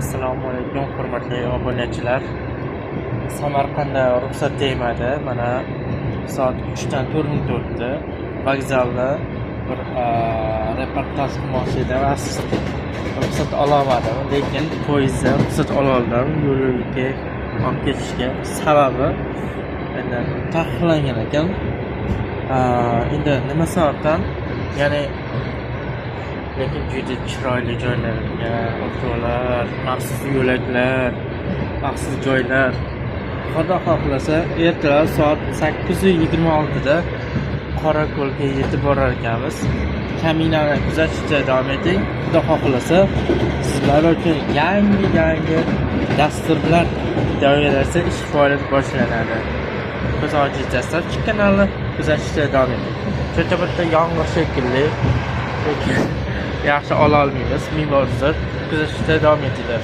Assalomu alaykum hurmatli obunachilar. Samarqandda ruxsat tegmadi. Mana soat 3dan 4 minut o'tdi. Vokzalda bir reportaj qilmoqchi edim. Afsuski ruxsat ololmadim, lekin poyezdda ruxsat ololdim yo'lga olib ketishga. Sababi endi taqiqlangan ekan. Endi nima sababdan? Ya'ni lekin juda chiroyli joylarga avtolar, maxsus yo'laklar, maxsus joylar. Xudo xohlasa ertalab soat 8:26da Qorako'lga yetib borar ekanmiz. Kaminani kuzatishda davom eting. Xudo xohlasa sizlar uchun yangi dasturlar doirasida ish faoliyati boshlanadi. Ko'z ojiz dasturchi kanalni kuzatishda davom eting. Cho'cha bitta yong'oq shekilli, lekin yaxshi ola olmaymiz. Ming bor uzr, kuzatishda davom etinglar.